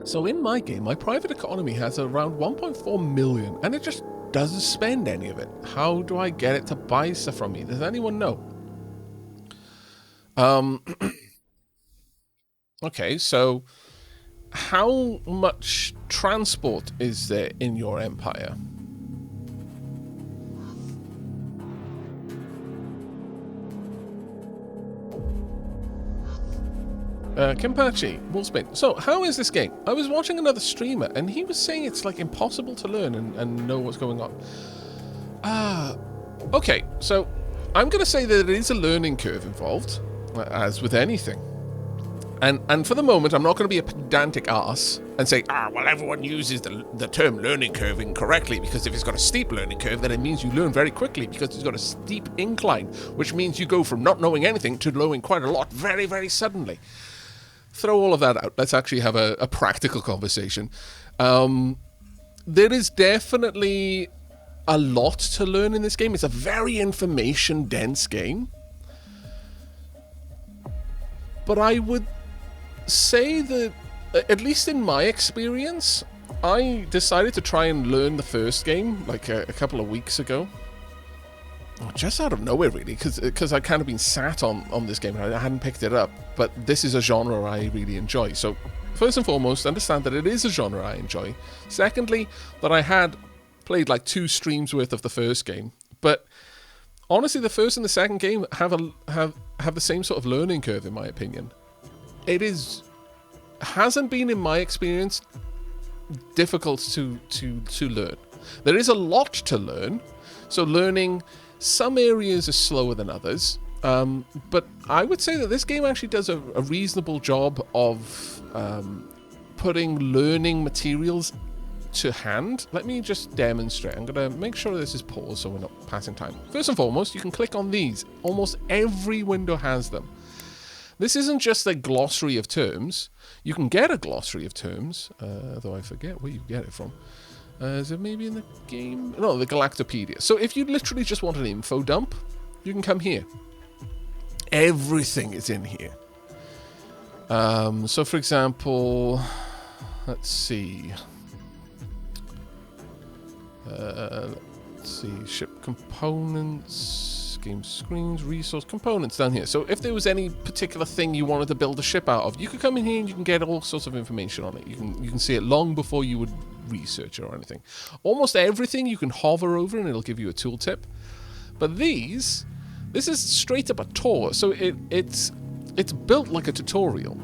So in my game, my private economy has around 1.4 million, and it just doesn't spend any of it. How do I get it to buy stuff from me? Does anyone know? Okay, so how much transport is there in your empire? Kimpachi, Wolfsbane. So, how is this game? I was watching another streamer, and he was saying it's like impossible to learn and know what's going on. Okay, so I'm going to say that there is a learning curve involved, as with anything. And for the moment, I'm not going to be a pedantic ass and say, well, everyone uses the term learning curve incorrectly, because if it's got a steep learning curve, then it means you learn very quickly, because it's got a steep incline, which means you go from not knowing anything to knowing quite a lot very, very suddenly. Throw all of that out. Let's actually have a practical conversation. There is definitely a lot to learn in this game. It's a very information-dense game. But I would say that, at least in my experience, I decided to try and learn the first game like a couple of weeks ago. Just out of nowhere, really, because I'd kind of been sat on this game and I hadn't picked it up. But this is a genre I really enjoy. So, first and foremost, understand that it is a genre I enjoy. Secondly, that I had played like 2 streams worth of the first game. But honestly, the first and the second game have the same sort of learning curve, in my opinion. It hasn't been, in my experience, difficult to learn. There is a lot to learn. So learning, some areas are slower than others, but I would say that this game actually does a reasonable job of putting learning materials to hand. Let me just demonstrate. I'm going to make sure this is paused so we're not passing time. First and foremost, you can click on these. Almost every window has them. This isn't just a glossary of terms. You can get a glossary of terms, though I forget where you get it from. Is it maybe in the game? No, the Galactopedia. So if you literally just want an info dump, you can come here. Everything is in here. So for example, let's see. Ship components, game screens, resource components down here. So if there was any particular thing you wanted to build a ship out of, you could come in here and you can get all sorts of information on it. You can see it long before you would research it or anything. Almost everything you can hover over and it'll give you a tooltip. But this is straight up a tour. So it's built like a tutorial.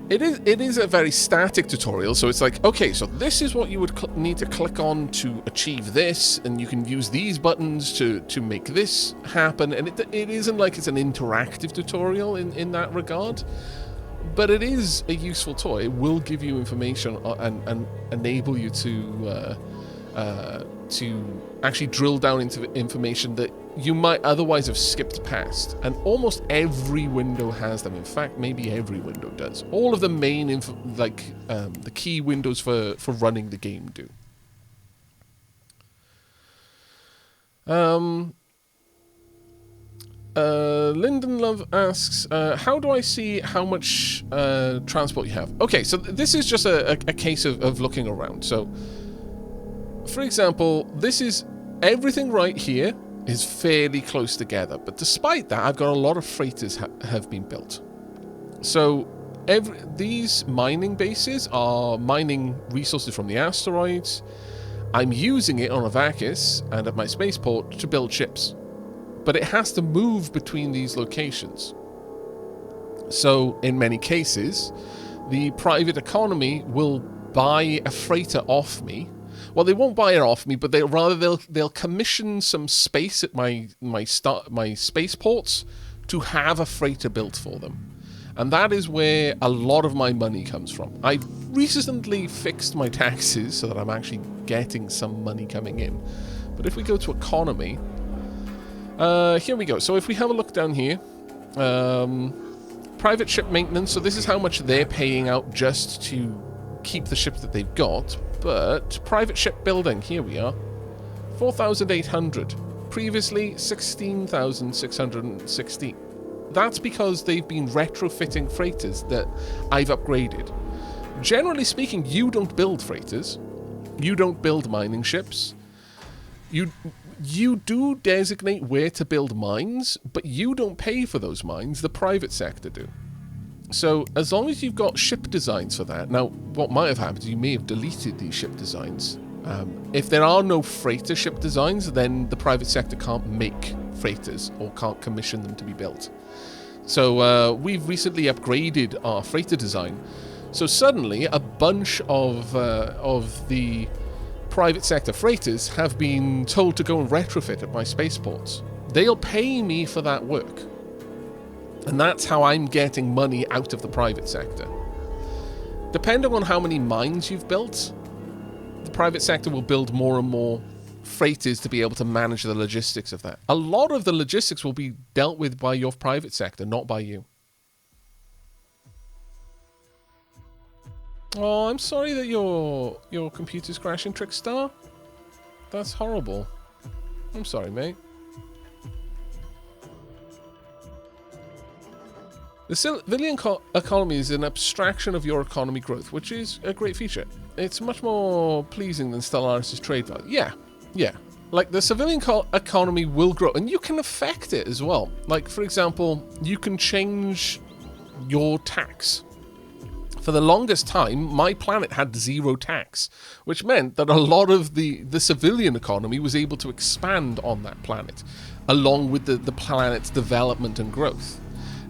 It is a very static tutorial, so it's like, okay, so this is what you would need to click on to achieve this, and you can use these buttons to make this happen, and it isn't like it's an interactive tutorial in that regard, but it is a useful tool. It will give you information and enable you to actually drill down into the information that you might otherwise have skipped past. And almost every window has them. In fact, maybe every window does. All of the main the key windows for running the game do. Lyndon Love asks, how do I see how much transport you have? Okay, so this is just a case of looking around. So, for example, this is everything right here is fairly close together, but despite that, I've got a lot of freighters have been built. So these mining bases are mining resources from the asteroids. I'm using it on Aavak and at my spaceport to build ships, but it has to move between these locations. So in many cases, the private economy will buy a freighter off me. Well, they won't buy it off me, but they'll commission some space at my spaceports to have a freighter built for them, and that is where a lot of my money comes from. I recently fixed my taxes so that I'm actually getting some money coming in. But if we go to economy, here we go. So if we have a look down here, private ship maintenance. So this is how much they're paying out just to keep the ships that they've got. But private ship building, here we are, 4,800. Previously, 16,660. That's because they've been retrofitting freighters that I've upgraded. Generally speaking, you don't build freighters. You don't build mining ships. You do designate where to build mines, but you don't pay for those mines. The private sector do. So as long as you've got ship designs for that... Now, what might have happened is you may have deleted these ship designs. If there are no freighter ship designs, then the private sector can't make freighters or can't commission them to be built. So we've recently upgraded our freighter design. So suddenly, a bunch of the private sector freighters have been told to go and retrofit at my spaceports. They'll pay me for that work. And that's how I'm getting money out of the private sector. Depending on how many mines you've built, the private sector will build more and more freighters to be able to manage the logistics of that. A lot of the logistics will be dealt with by your private sector, not by you. Oh, I'm sorry that your computer's crashing, Trickstar. That's horrible. I'm sorry, mate. The civilian economy is an abstraction of your economy growth, which is a great feature. It's much more pleasing than Stellaris' trade value. Yeah. Like, the civilian economy will grow, and you can affect it as well. Like, for example, you can change your tax. For the longest time, my planet had 0 tax, which meant that a lot of the civilian economy was able to expand on that planet, along with the planet's development and growth.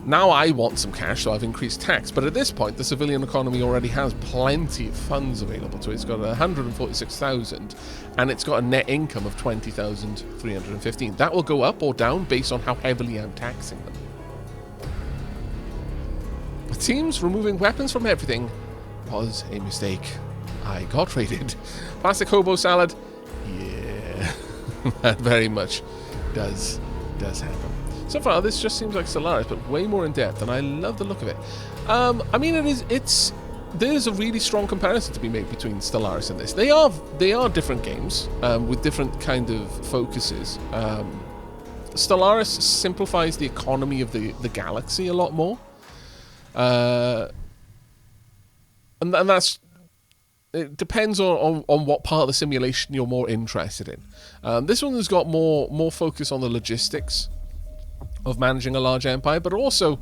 Now I want some cash, so I've increased tax, but at this point, the civilian economy already has plenty of funds available to it. It's got 146,000, and it's got a net income of 20,315. That will go up or down based on how heavily I'm taxing them. Teams removing weapons from everything was a mistake. I got raided. Plastic hobo salad. Yeah, that very much does happen. So far, this just seems like Stellaris, but way more in depth, and I love the look of it. I mean, there's a really strong comparison to be made between Stellaris and this. They are different games with different kind of focuses. Stellaris simplifies the economy of the galaxy a lot more. And that's, it depends on what part of the simulation you're more interested in. This one has got more focus on the logistics of managing a large empire, but also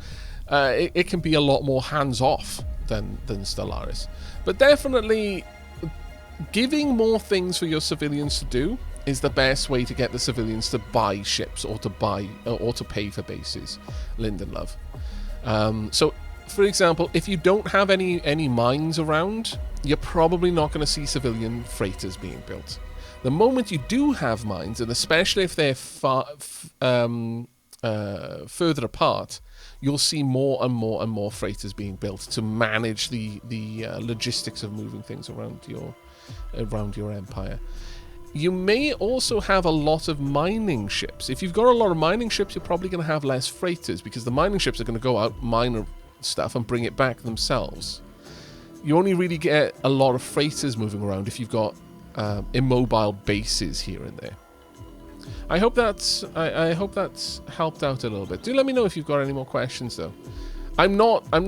it can be a lot more hands-off than Stellaris. But definitely giving more things for your civilians to do is the best way to get the civilians to buy ships or to pay for bases. Linden Love. So, for example, if you don't have any mines around, you're probably not going to see civilian freighters being built. The moment you do have mines, and especially if they're further apart, you'll see more and more freighters being built to manage the logistics of moving things around your empire. You may also have a lot of mining ships. If you've got a lot of mining ships, you're probably going to have less freighters, because the mining ships are going to go out, mine stuff, and bring it back themselves. You only really get a lot of freighters moving around if you've got immobile bases here and there. I hope that's helped out a little bit. Do let me know if you've got any more questions, though. I'm not a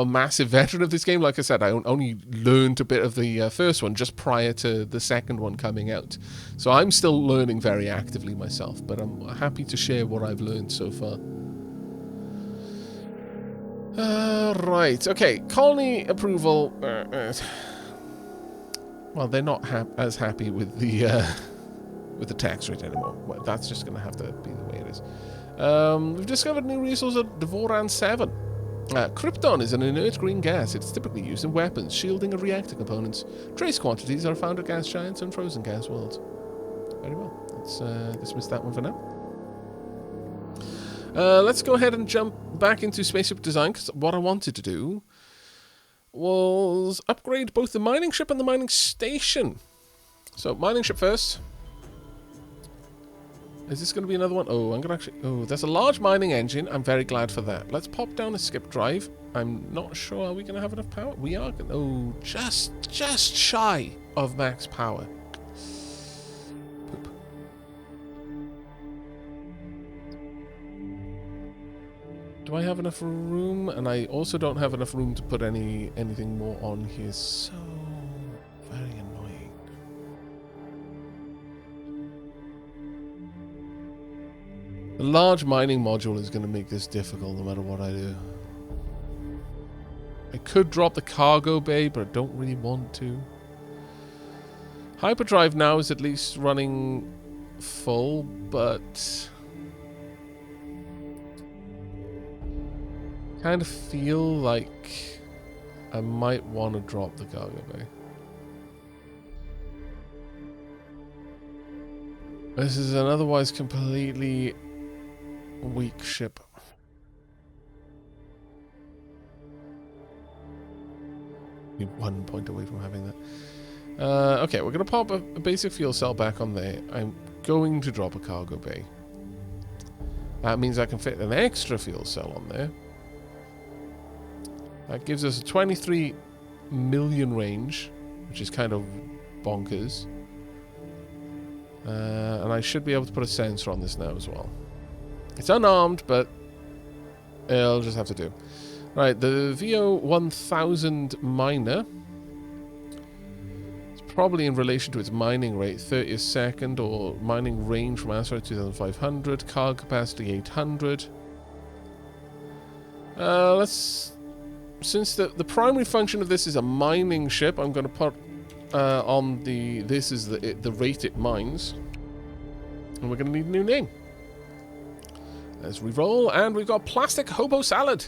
massive veteran of this game. Like I said, I only learned a bit of the first one just prior to the second one coming out. So I'm still learning very actively myself, but I'm happy to share what I've learned so far. Right, okay, colony approval. Well, they're not as happy with the tax rate anymore. Well, that's just going to have to be the way it is. We've discovered new resource at Devoran 7. Krypton is an inert green gas. It's typically used in weapons, shielding, and reactor components. Trace quantities are found at gas giants and frozen gas worlds. Very well. Let's dismiss that one for now. Let's go ahead and jump back into spaceship design, because what I wanted to do was upgrade both the mining ship and the mining station. So, mining ship first. Is this going to be another one? Oh, I'm going to actually... Oh, there's a large mining engine. I'm very glad for that. Let's pop down a skip drive. I'm not sure. Are we going to have enough power? We are going to... Oh, just shy of max power. Poop. Do I have enough room? And I also don't have enough room to put anything more on here. So very annoying. The large mining module is going to make this difficult no matter what I do. I could drop the cargo bay, but I don't really want to. Hyperdrive now is at least running full, but kind of feel like I might want to drop the cargo bay. This is an otherwise completely weak ship. Be 1 point away from having that. Okay, we're going to pop a basic fuel cell back on there. I'm going to drop a cargo bay. That means I can fit an extra fuel cell on there. That gives us a 23 million range, which is kind of bonkers. And I should be able to put a sensor on this now as well. It's unarmed, but it'll just have to do. Right, the VO1000 miner. Probably in relation to its mining rate, 30 a second, or mining range from asteroid 2500, car capacity 800. Since the primary function of this is a mining ship, I'm going to put on this is the rate it mines, and we're going to need a new name. Let's re-roll, and we've got plastic hobo salad.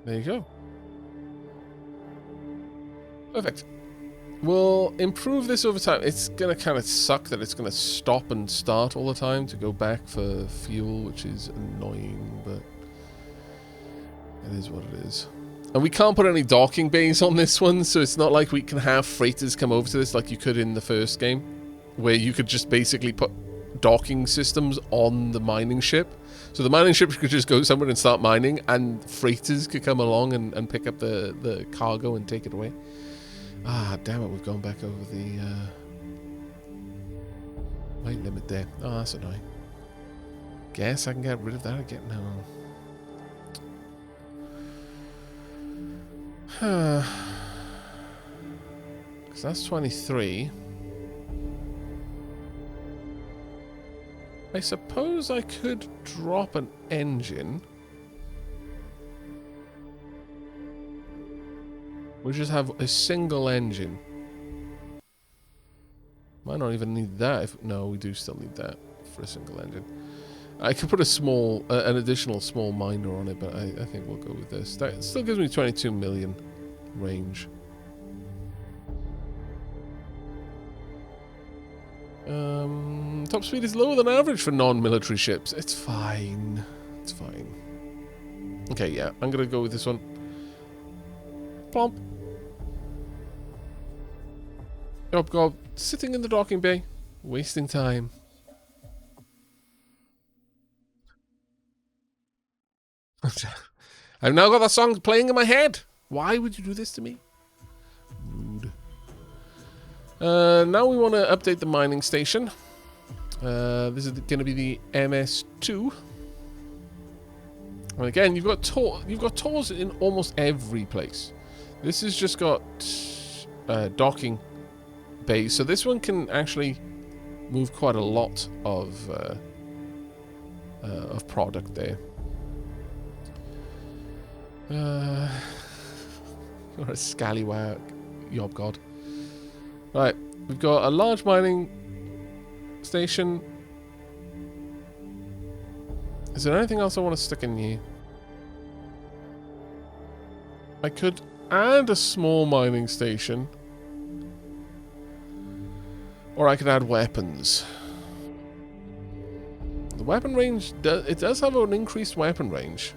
There you go. Perfect. We'll improve this over time. It's going to kind of suck that it's going to stop and start all the time to go back for fuel, which is annoying, but it is what it is. And we can't put any docking bays on this one, so it's not like we can have freighters come over to this like you could in the first game, where you could just basically put docking systems on the mining ship. So the mining ship could just go somewhere and start mining, and freighters could come along and pick up the cargo and take it away. Ah, damn it, we've gone back over the weight limit there. Oh, that's annoying. Guess I can get rid of that again now. Because that's 23. I suppose I could drop an engine. We just have a single engine. Might not even need that. No, we do still need that for a single engine. I could put an additional small miner on it, but I think we'll go with this. That still gives me 22 million range. Top speed is lower than average for non-military ships. It's fine. It's fine. Okay, yeah, I'm gonna go with this one. Plomp. Job gob, sitting in the docking bay, wasting time. I've now got that song playing in my head. Why would you do this to me? Rude. Now we want to update the mining station. This is going to be the MS2. And again, you've got tours in almost every place. This has just got docking bays, so this one can actually move quite a lot of product there. You're a scallywag, yob god. Right, we've got a large mining station. Is there anything else I want to stick in here? I could add a small mining station. Or I could add weapons. The weapon range, it does have an increased weapon range.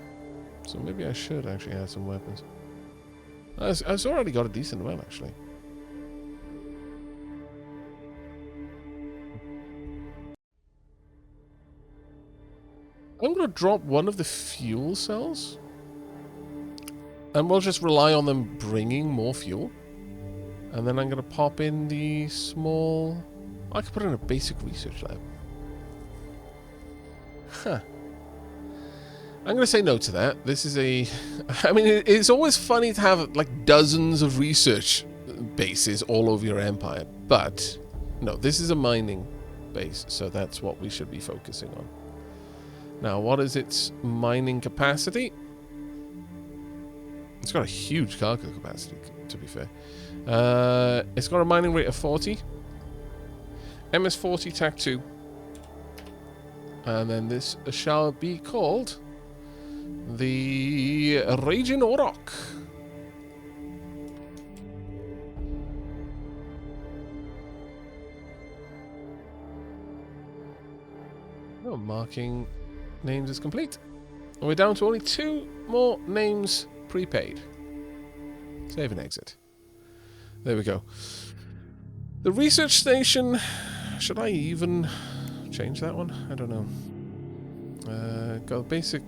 So maybe I should actually add some weapons. I've already got a decent amount, actually. I'm going to drop one of the fuel cells. And we'll just rely on them bringing more fuel. And then I'm going to pop in the small... I could put in a basic research lab. Huh. I'm going to say no to that. This is a... I mean, it's always funny to have, like, dozens of research bases all over your empire. But, no, this is a mining base, so that's what we should be focusing on. Now, what is its mining capacity? It's got a huge cargo capacity, to be fair. It's got a mining rate of 40. MS-40 TAC 2. And then this shall be called the Raging Aavak. Oh, marking names is complete. And we're down to only 2 more names prepaid. Save and exit. There we go. The research station... Should I even change that one? I don't know. Got basic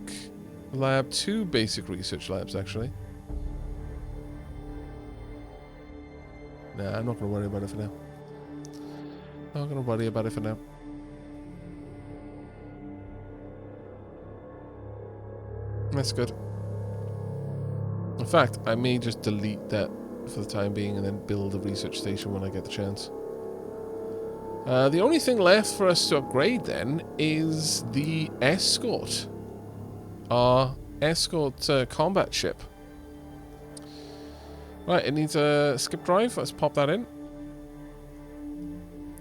lab, 2 basic research labs, actually. Nah, I'm not going to worry about it for now. Not going to worry about it for now. That's good. In fact, I may just delete that for the time being and then build a research station when I get the chance. The only thing left for us to upgrade then is the escort. Our escort combat ship. Right, it needs a skip drive. Let's pop that in.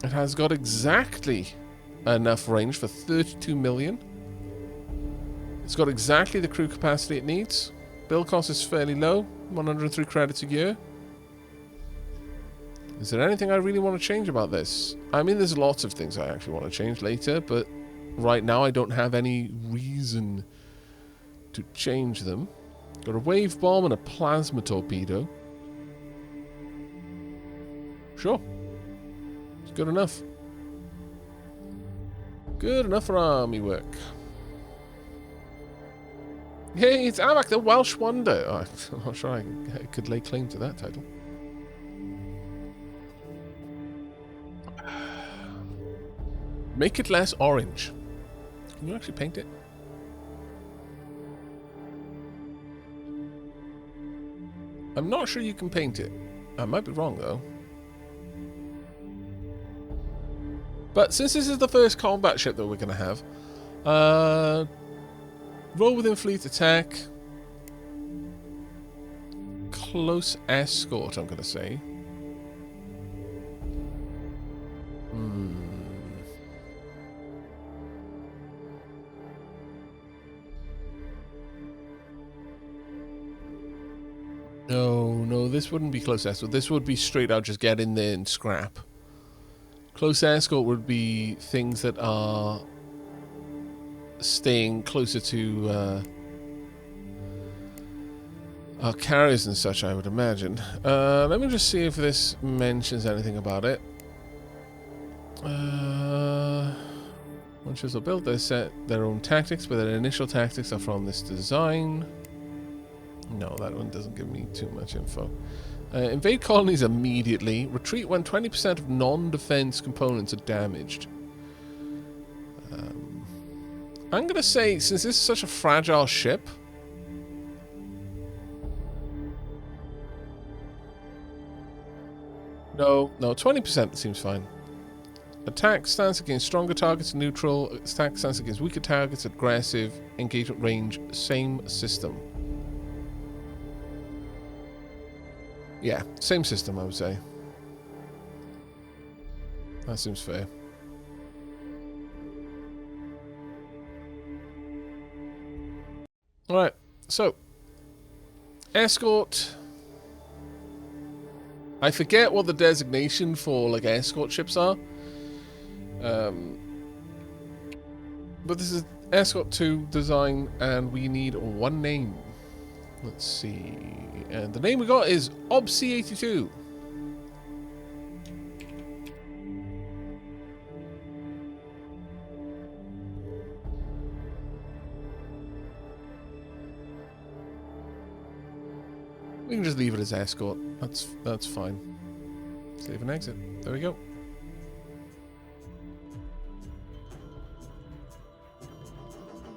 It has got exactly enough range for 32 million. It's got exactly the crew capacity it needs. Build cost is fairly low, 103 credits a year. Is there anything I really want to change about this? I mean, there's lots of things I actually want to change later, but right now I don't have any reason to change them. Got a wave bomb and a plasma torpedo. Sure. It's good enough. Good enough for army work. Hey, it's Aavak, the Welsh Wonder. Oh, I'm not sure I could lay claim to that title. Make it less orange. Can you actually paint it? I'm not sure you can paint it. I might be wrong, though. But since this is the first combat ship that we're going to have, roll within fleet attack. Close escort, I'm going to say. No, this wouldn't be close escort. This would be straight out just get in there and scrap. Close escort would be things that are staying closer to our carriers and such, I would imagine. Let me just see if this mentions anything about it. Launchers will build their set their own tactics, but their initial tactics are from this design. No, that one doesn't give me too much info. Invade colonies immediately. Retreat when 20% of non-defense components are damaged. I'm going to say, since this is such a fragile ship... No, 20% seems fine. Attack stance against stronger targets, neutral. Attack stance against weaker targets, aggressive. Engagement range, same system. Yeah, same system, I would say. That seems fair. Alright, so. Escort. I forget what the designation for, like, escort ships are. But this is Escort 2 design, and we need one name. Let's see. And the name we got is OBC82. We can just leave it as Escort. That's fine. Save and exit. There we go.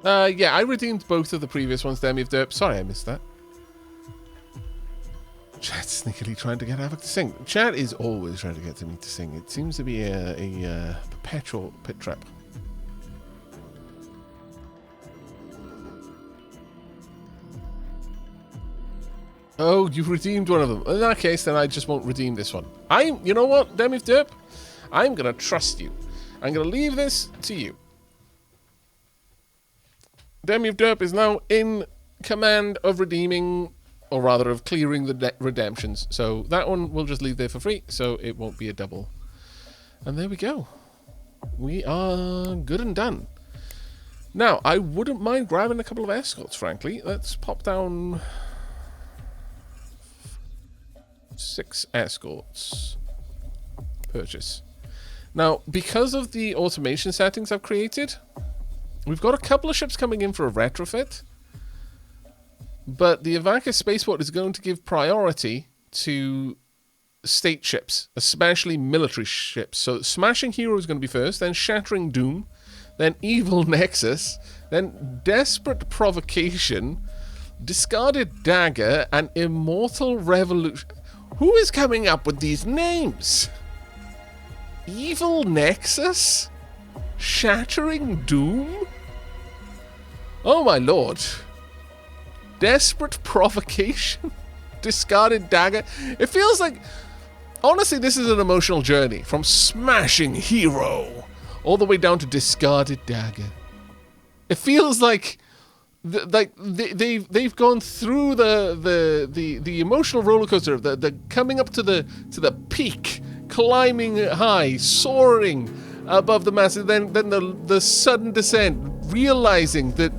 Yeah, I redeemed both of the previous ones, Demi of Derp. Sorry I missed that. Chat's sneakily trying to get Aavak to sing. Chat is always trying to get me to sing. It seems to be a perpetual pit trap. Oh, you redeemed one of them. In that case, then I just won't redeem this one. You know what, Demi of Derp? I'm going to trust you. I'm going to leave this to you. Demi of Derp is now in command of redeeming, or rather of clearing the redemptions. So that one we'll just leave there for free, so it won't be a double. And there we go. We are good and done. Now, I wouldn't mind grabbing a couple of escorts, frankly. Let's pop down 6 escorts. Purchase. Now, because of the automation settings I've created, we've got a couple of ships coming in for a retrofit, but the Aavak spaceport is going to give priority to state ships, especially military ships. So Smashing Hero is going to be first, then Shattering Doom, then Evil Nexus, then Desperate Provocation, Discarded Dagger, and Immortal Revolution. Who is coming up with these names? Evil Nexus? Shattering Doom? Oh my lord. Desperate Provocation? Discarded Dagger? It feels like... Honestly, this is an emotional journey. From Smashing Hero all the way down to Discarded Dagger. It feels like... they've gone through the emotional roller coaster of the coming up to the peak, climbing high, soaring above the mass, and then the sudden descent, realizing that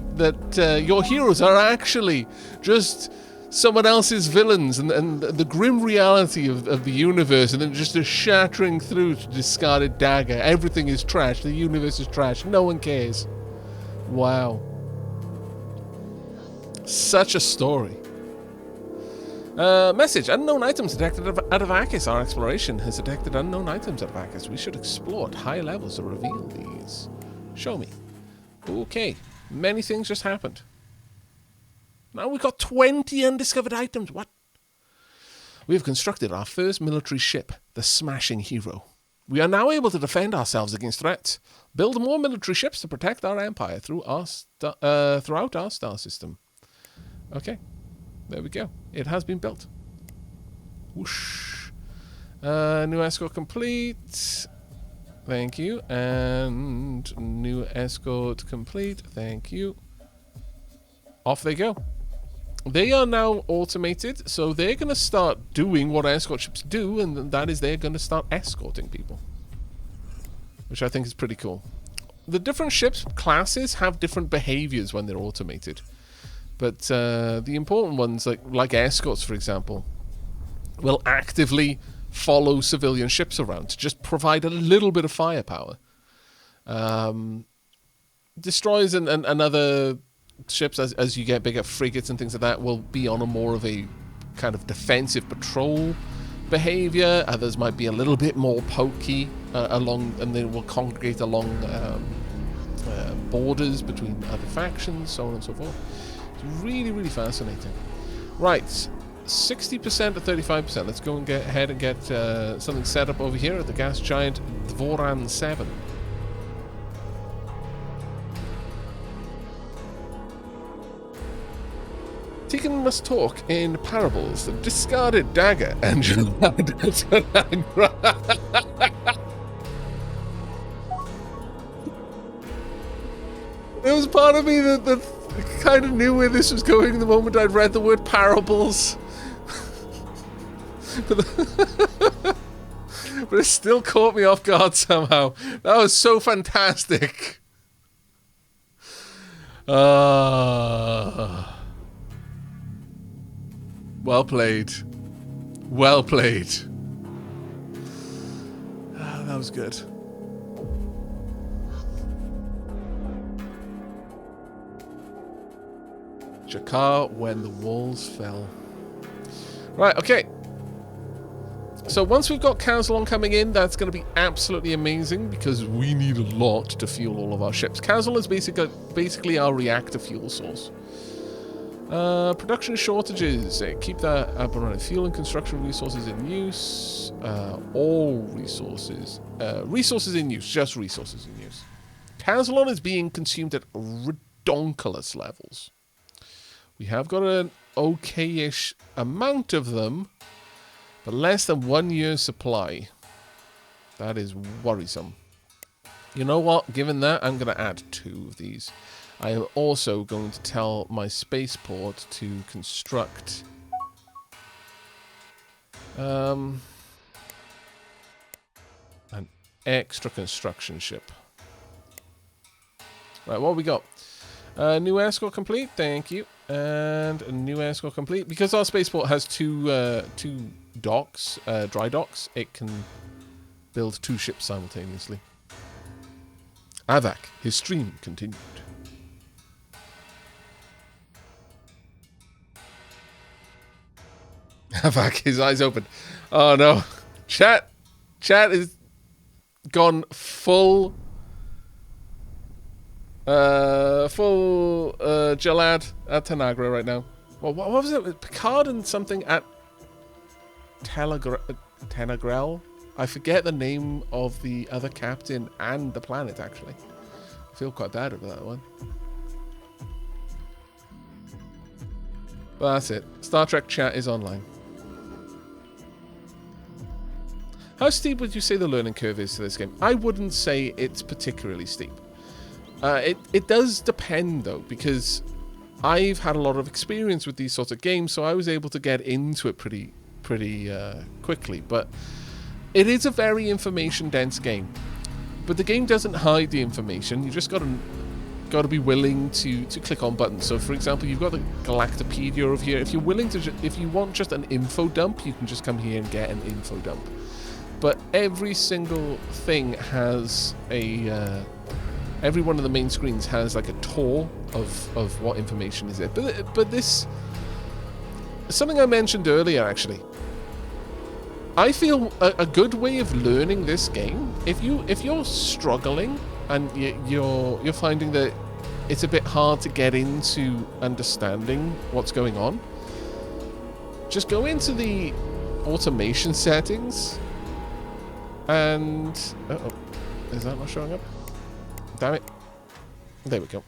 your heroes are actually just someone else's villains, and the grim reality of the universe, and then just a shattering through to Discarded Dagger. Everything is trash. The universe is trash. No one cares. Wow. Such a story. Message. Unknown items detected at Aavak. Our exploration has detected unknown items at Aavak. We should explore at higher levels to reveal these. Show me. Okay. Many things just happened. Now we've got 20 undiscovered items. What? We have constructed our first military ship, the Smashing Hero. We are now able to defend ourselves against threats. Build more military ships to protect our empire throughout our star system. Okay, there we go. It has been built. Whoosh. New escort complete. Thank you. And new escort complete. Thank you. Off they go. They are now automated, so they're going to start doing what escort ships do, and that is they're going to start escorting people. Which I think is pretty cool. The different ships classes have different behaviors when they're automated. But the important ones, like escorts, for example, will actively follow civilian ships around to just provide a little bit of firepower. Destroyers and other ships, as you get bigger, frigates and things like that, will be on a more of a kind of defensive patrol behavior. Others might be a little bit more pokey along, and they will congregate along borders between other factions, so on and so forth. It's really, really fascinating. Right, 60% to 35%. Let's go and get ahead and get something set up over here at the gas giant Dvoran 7. Tegan must talk in parables. The Discarded Dagger and There was part of me that kind of knew where this was going the moment I'd read the word parables. But it still caught me off guard somehow. That was so fantastic. Well played. Well played. That was good. Jakar when the walls fell. Right, okay. So once we've got Kazalon coming in, that's going to be absolutely amazing because we need a lot to fuel all of our ships. Kazalon is basically our reactor fuel source. Production shortages. Keep that up and running. Fuel and construction resources in use. All resources. Resources in use. Just resources in use. Kazalon is being consumed at redonkulous levels. We have got an okay-ish amount of them, but less than 1 year's supply. That is worrisome. You know what? Given that, I'm going to add 2 of these. I am also going to tell my spaceport to construct an extra construction ship. Right, what have we got? New escort complete, thank you. And a new escort complete. Because our spaceport has two docks, dry docks, it can build 2 ships simultaneously. Aavak, his stream continued. Aavak, his eyes open. Oh no. Chat is gone full Jalad at Tanagra right now. Well, what was it? Picard and something at Tanagrel? I forget the name of the other captain and the planet, actually. I feel quite bad over that one. But that's it. Star Trek chat is online. How steep would you say the learning curve is to this game? I wouldn't say it's particularly steep. It does depend, though, because I've had a lot of experience with these sorts of games, so I was able to get into it pretty quickly. But it is a very information-dense game. But the game doesn't hide the information. You just got to be willing to click on buttons. So, for example, you've got the Galactopedia over here. If you're willing to, if you want just an info dump, you can just come here and get an info dump. But every single thing has a every one of the main screens has like a tour of what information is it. But this, something I mentioned earlier actually. I feel a good way of learning this game, if you're struggling and you're finding that it's a bit hard to get into understanding what's going on, just go into the automation settings and is that not showing up? Damn it. There we go.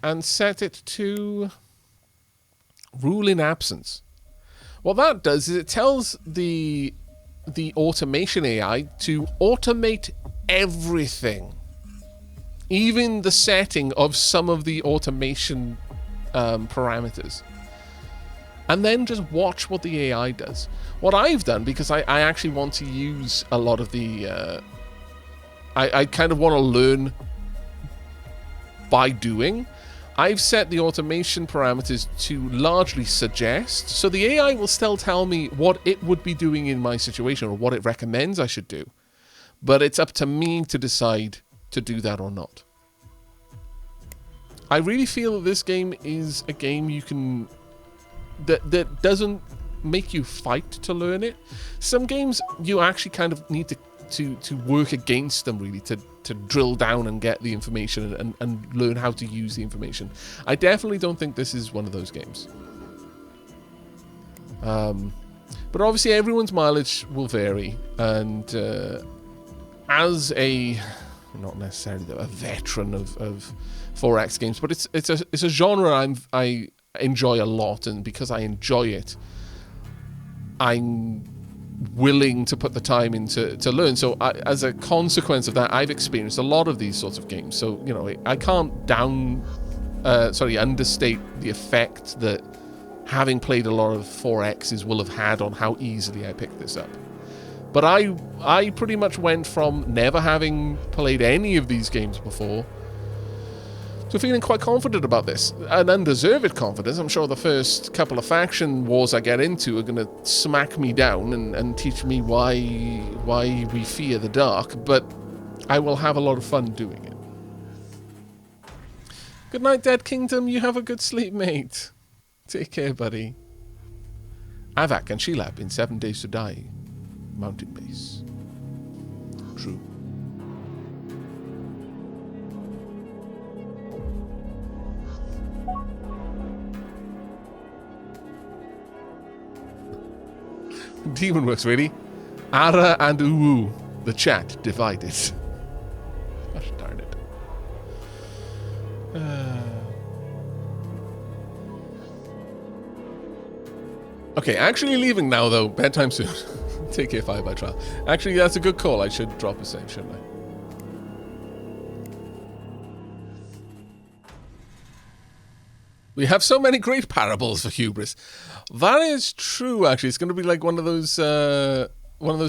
And set it to rule in absence. What that does is it tells the automation AI to automate everything. Even the setting of some of the automation parameters. And then just watch what the AI does. What I've done, because I actually want to use a lot of the... I kind of want to learn by doing. I've set the automation parameters to largely suggest. So the AI will still tell me what it would be doing in my situation or what it recommends I should do. But it's up to me to decide to do that or not. I really feel that this game is a game you can... that doesn't make you fight to learn it. Some games you actually kind of need to work against them, really, to drill down and get the information and learn how to use the information. I definitely don't think this is one of those games. But obviously everyone's mileage will vary, and as a, not necessarily a veteran of 4X games, but it's a genre I enjoy a lot, and because I enjoy it, I'm willing to put the time in to learn. So as a consequence of that, I've experienced a lot of these sorts of games. So, you know, I can't understate the effect that having played a lot of 4Xs will have had on how easily I picked this up. But I pretty much went from never having played any of these games before to feeling quite confident about this. An undeserved confidence. I'm sure the first couple of faction wars I get into are going to smack me down and teach me why we fear the dark, but I will have a lot of fun doing it. Good night, Dead Kingdom. You have a good sleep, mate. Take care, buddy. Aavak and Sheila in 7 Days to Die. mountain base. True. Demon works, really. Ara and Uwu. The chat divided. Gosh darn it. Okay, actually leaving now, though. Bedtime soon. Take care, 5 by trial. Actually, that's a good call. I should drop a save, shouldn't I? We have so many great parables for hubris. That is true, actually. It's going to be like one of those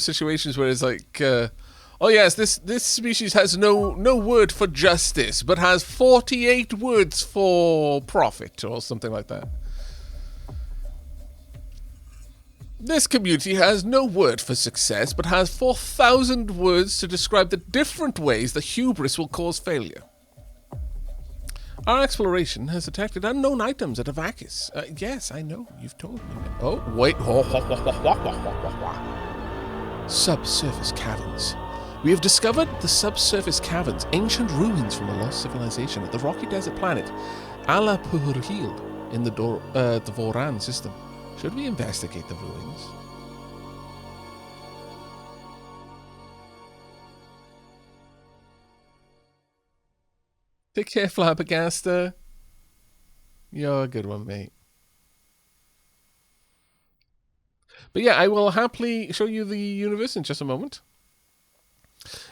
situations where it's like, oh yes, this species has no word for justice, but has 48 words for profit, or something like that. This community has no word for success, but has 4,000 words to describe the different ways the hubris will cause failure. Our exploration has detected unknown items at Aavak. Yes, I know. You've told me. Oh, wait. Subsurface caverns. We have discovered the subsurface caverns, ancient ruins from a lost civilization at the rocky desert planet Alapurhil in the Voran system. Should we investigate the ruins? Take care, Flabbergaster. You're a good one, mate. But yeah, I will happily show you the universe in just a moment.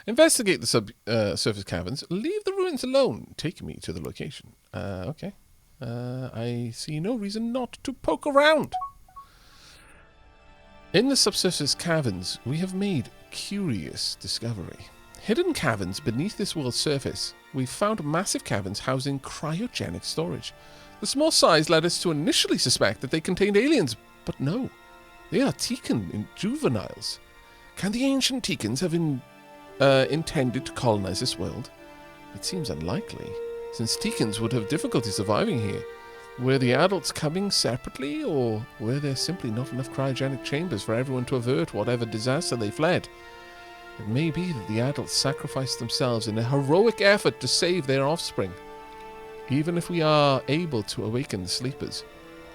Investigate the subsurface caverns. Leave the ruins alone. Take me to the location. Okay. I see no reason not to poke around. In the subsurface caverns, we have made curious discovery. Hidden caverns beneath this world's surface, we've found massive caverns housing cryogenic storage. The small size led us to initially suspect that they contained aliens, but no. They are Tikan juveniles. Can the ancient Tikans have intended to colonize this world? It seems unlikely, since Tikans would have difficulty surviving here. Were the adults coming separately, or were there simply not enough cryogenic chambers for everyone to avert whatever disaster they fled? It may be that the adults sacrificed themselves in a heroic effort to save their offspring. Even if we are able to awaken the sleepers,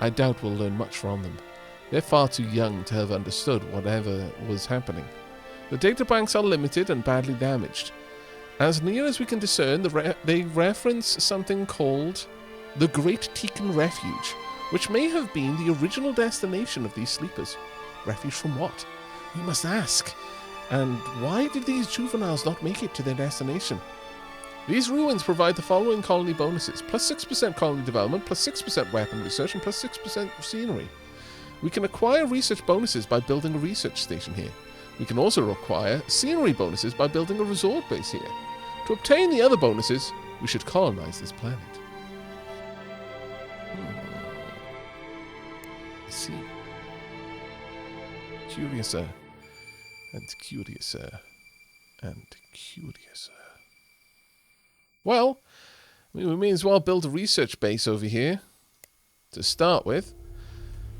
I doubt we'll learn much from them. They're far too young to have understood whatever was happening. The databanks are limited and badly damaged. As near as we can discern, they reference something called the Great Tikan Refuge, which may have been the original destination of these sleepers. Refuge from what? We must ask. And why did these juveniles not make it to their destination? These ruins provide the following colony bonuses: plus 6% colony development, plus 6% weapon research, and plus 6% scenery. We can acquire research bonuses by building a research station here. We can also acquire scenery bonuses by building a resort base here. To obtain the other bonuses, we should colonize this planet. I see. Curiouser. And curiouser. And curiouser. Well, we may as well build a research base over here to start with.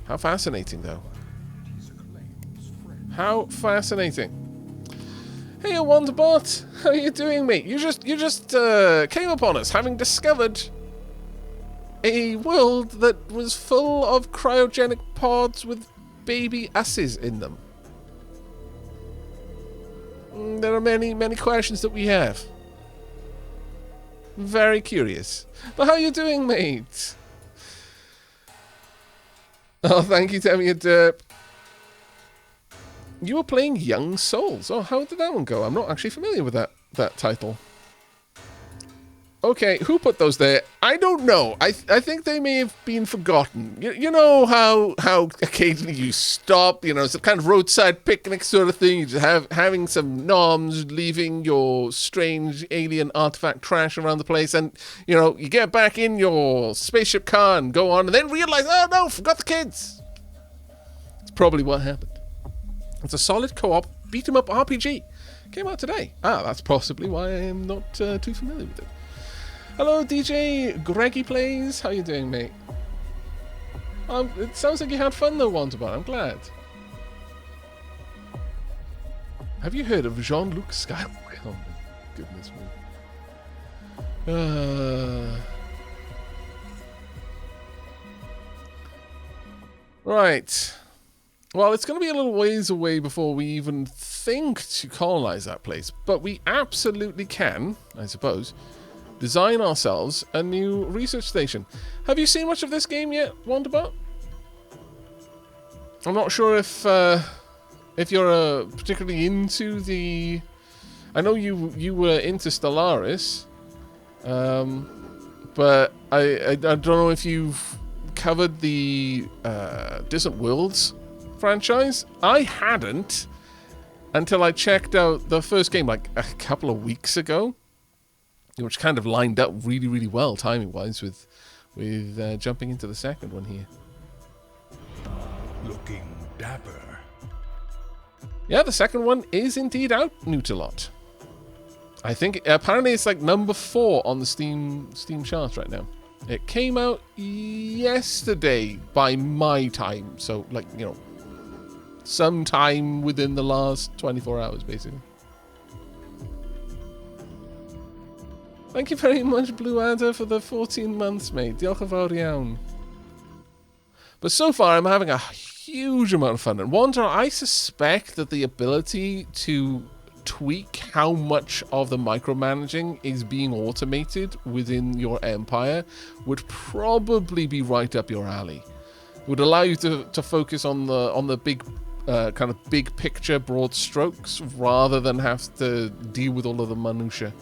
How fascinating, though. How fascinating. Hey, Wonderbot, how are you doing, mate? You just came upon us, having discovered a world that was full of cryogenic pods with baby asses in them. There are many, many questions that we have. Very curious. But how are you doing, mate? Oh, thank you, Demi Derp. You were playing Young Souls. Oh, how did that one go? I'm not actually familiar with that title. Okay, who put those there? I don't know. I think they may have been forgotten. You know how occasionally you stop, you know, it's a kind of roadside picnic sort of thing. You just having some noms, leaving your strange alien artifact trash around the place, and, you know, you get back in your spaceship car and go on, and then realize, oh no, forgot the kids. It's probably what happened. It's a solid co-op beat-em-up RPG. Came out today. Ah, that's possibly why I am not too familiar with it. Hello, DJ Greggy Plays. How you doing, mate? It sounds like you had fun though, Wanderbot. I'm glad. Have you heard of Jean-Luc Skywalker? Oh my goodness me. Right. Well, it's going to be a little ways away before we even think to colonize that place. But we absolutely can, I suppose, design ourselves a new research station. Have you seen much of this game yet, Wanderbot? I'm not sure if you're particularly into the... I know you were into Stellaris, but I don't know if you've covered the Distant Worlds franchise. I hadn't until I checked out the first game like a couple of weeks ago, which kind of lined up really, really well timing-wise with jumping into the second one here. Looking dapper. Yeah, the second one is indeed out, Nutalot. I think apparently it's like number 4 on the Steam charts right now. It came out yesterday by my time, so like, you know, sometime within the last 24 hours, basically. Thank you very much, Blue Adder, for the 14 months, mate. Diolch yn fawr iawn. But so far, I'm having a huge amount of fun. And Wander, I suspect that the ability to tweak how much of the micromanaging is being automated within your empire would probably be right up your alley. It would allow you to focus on the big kind of big picture, broad strokes, rather than have to deal with all of the minutiae.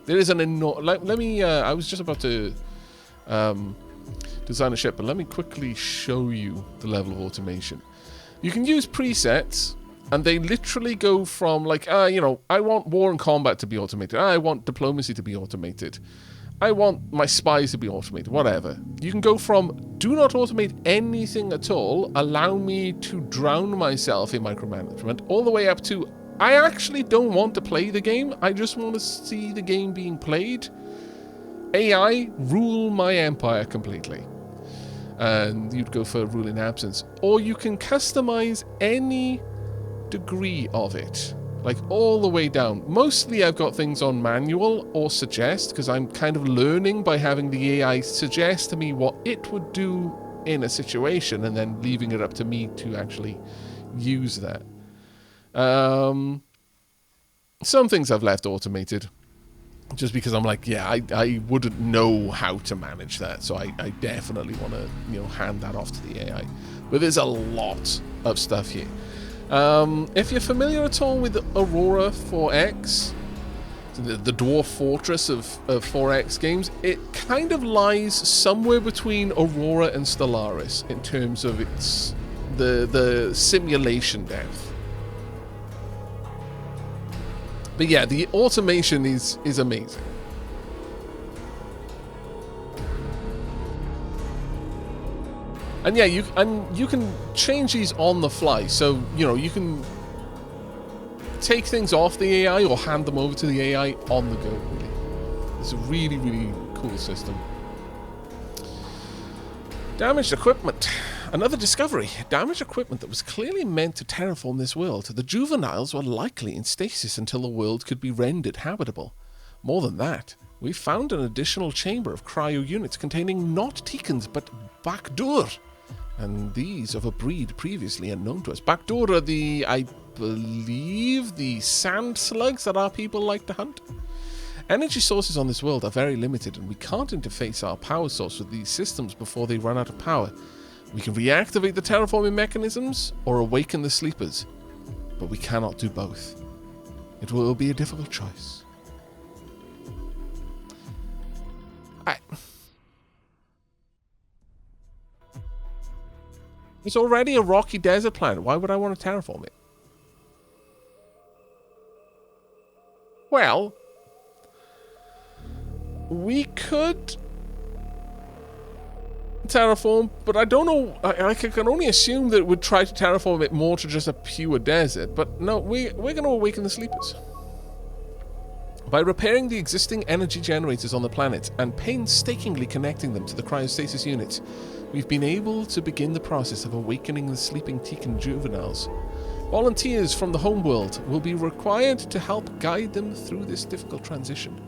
There is an enormous... Let me... I was just about to design a ship, but let me quickly show you the level of automation. You can use presets, and they literally go from, like, you know, I want war and combat to be automated. I want diplomacy to be automated. I want my spies to be automated, whatever. You can go from, do not automate anything at all, allow me to drown myself in micromanagement, all the way up to, I actually don't want to play the game, I just want to see the game being played. AI, rule my empire completely. And you'd go for rule in absence. Or you can customize any degree of it, like all the way down. Mostly I've got things on manual or suggest, because I'm kind of learning by having the AI suggest to me what it would do in a situation, and then leaving it up to me to actually use that. Some things I've left automated, just because I'm like, yeah, I wouldn't know how to manage that, so I definitely want to, you know, hand that off to the AI. But there's a lot of stuff here. If you're familiar at all with Aurora 4X, the Dwarf Fortress of 4X games, it kind of lies somewhere between Aurora and Stellaris in terms of its the simulation depth. But yeah, the automation is amazing. And yeah, you can change these on the fly. So, you know, you can take things off the AI or hand them over to the AI on the go, really. It's a really, really cool system. Damaged equipment. Another discovery. Damaged equipment that was clearly meant to terraform this world. The juveniles were likely in stasis until the world could be rendered habitable. More than that, we found an additional chamber of cryo units containing not Tikans but Bakdur. And these of a breed previously unknown to us. Bakdur are the, I believe, the sand slugs that our people like to hunt. Energy sources on this world are very limited, and we can't interface our power source with these systems before they run out of power. We can reactivate the terraforming mechanisms or awaken the sleepers, but we cannot do both. It will be a difficult choice. It's already a rocky desert planet. Why would I want to terraform it? Well, we could terraform, but I don't know. I can only assume that it would try to terraform it more to just a pure desert. But no, we're going to awaken the sleepers. By repairing the existing energy generators on the planet and painstakingly connecting them to the cryostasis units, we've been able to begin the process of awakening the sleeping Tikan juveniles. Volunteers from the homeworld will be required to help guide them through this difficult transition.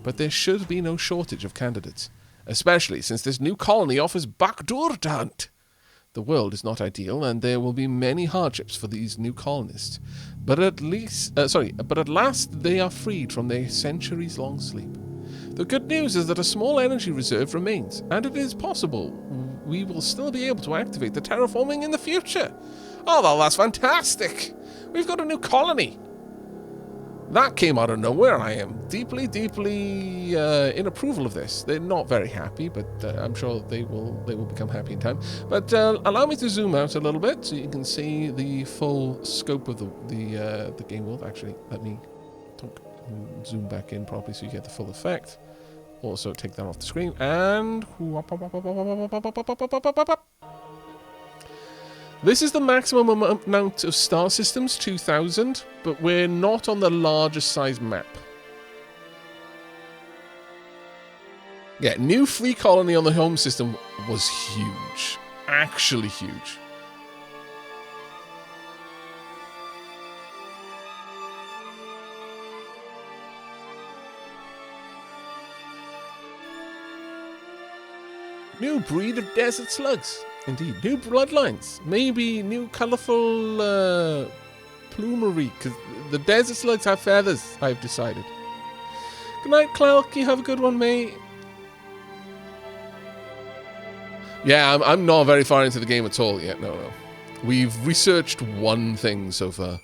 But there should be no shortage of candidates, especially since this new colony offers backdoor to hunt. The world is not ideal, and there will be many hardships for these new colonists. But at last they are freed from their centuries-long sleep. The good news is that a small energy reserve remains, and it is possible we will still be able to activate the terraforming in the future. Oh, well, that's fantastic! We've got a new colony! That came out of nowhere. I am deeply, deeply in approval of this. They're not very happy, but I'm sure they will become happy in time. But allow me to zoom out a little bit so you can see the full scope of the game world. Actually, let me zoom back in properly so you get the full effect. Also, take that off the screen and this is the maximum amount of star systems, 2,000, but we're not on the largest size map. Yeah, new free colony on the home system was huge. Actually huge. New breed of desert slugs. Indeed. New bloodlines. Maybe new colourful plumery. Because the desert slugs have feathers, I've decided. Good night, Clark. You have a good one, mate. Yeah, I'm not very far into the game at all yet. No. We've researched one thing so far.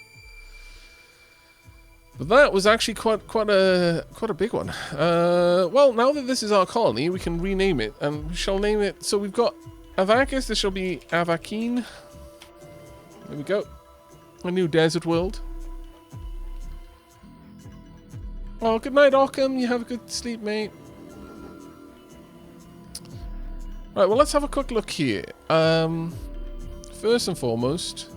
But that was actually quite a big one. Well, now that this is our colony, we can rename it, and we shall name it. So we've got Aavakis. This shall be Aavakine. There we go. A new desert world. Oh, good night, Ockham. You have a good sleep, mate. Right. Well, let's have a quick look here. First and foremost.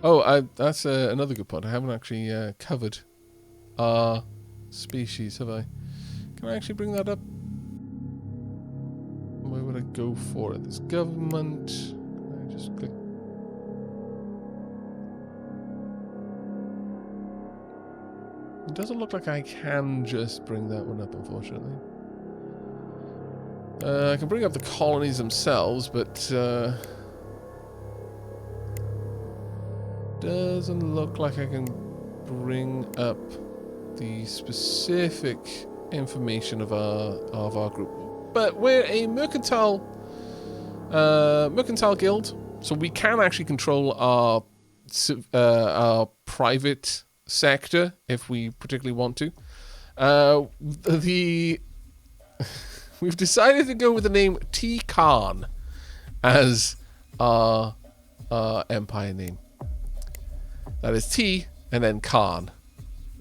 Oh, that's another good point. I haven't actually covered our species, have I? Can I actually bring that up? Where would I go for it? There's government. I just click. It doesn't look like I can just bring that one up, unfortunately. I can bring up the colonies themselves, but doesn't look like I can bring up the specific information of our group. But we're a mercantile guild, so we can actually control our private sector if we particularly want to. We've decided to go with the name T Khan as our empire name. That is T and then Khan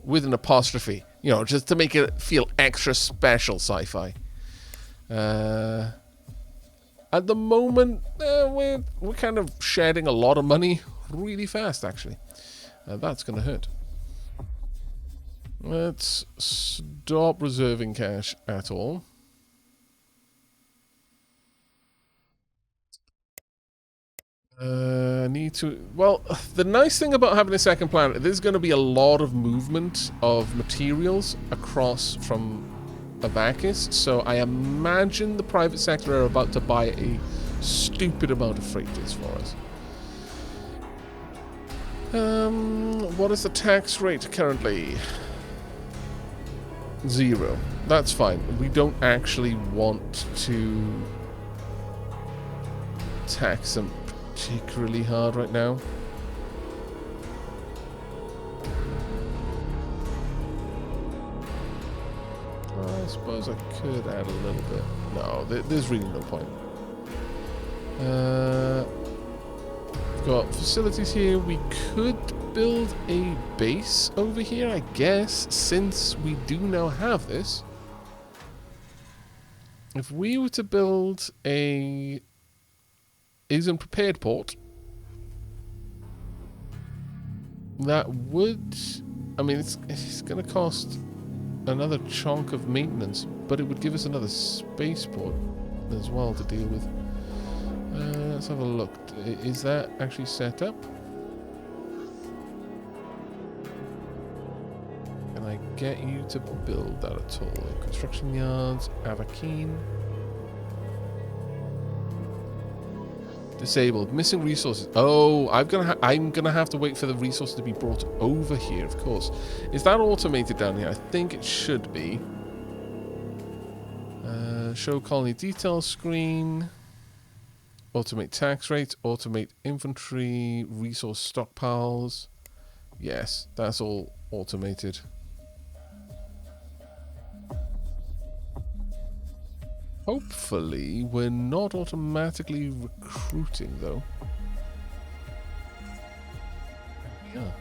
with an apostrophe, you know, just to make it feel extra special sci-fi. At the moment, we're kind of shedding a lot of money really fast, actually. That's going to hurt. Let's stop reserving cash at all. Need to... Well, the nice thing about having a second planet, there's going to be a lot of movement of materials across from Aavakis, so I imagine the private sector are about to buy a stupid amount of freighters for us. What is the tax rate currently? 0. That's fine. We don't actually want to tax them particularly hard right now. I suppose I could add a little bit. No, there's really no point. Got facilities here. We could build a base over here, I guess, since we do now have this. If we were to build a isn't prepared port, that would, I mean, it's going to cost another chunk of maintenance, but it would give us another spaceport as well to deal with. Let's have a look. Is that actually set up? Can I get you to build that at all? Construction yards, Aavak. Disabled. Missing resources. Oh, I'm gonna have to wait for the resources to be brought over here, of course. Is that automated down here? I think it should be. Show colony details screen. Automate tax rates. Automate inventory. Resource stockpiles. Yes, that's all automated. Hopefully, we're not automatically recruiting, though. Yeah.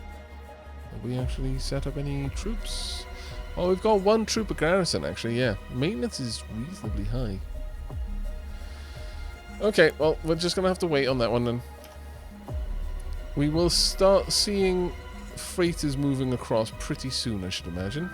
Have we actually set up any troops? Oh, we've got 1 troop per garrison, actually, yeah. Maintenance is reasonably high. Okay, well, we're just going to have to wait on that one, then. We will start seeing freighters moving across pretty soon, I should imagine.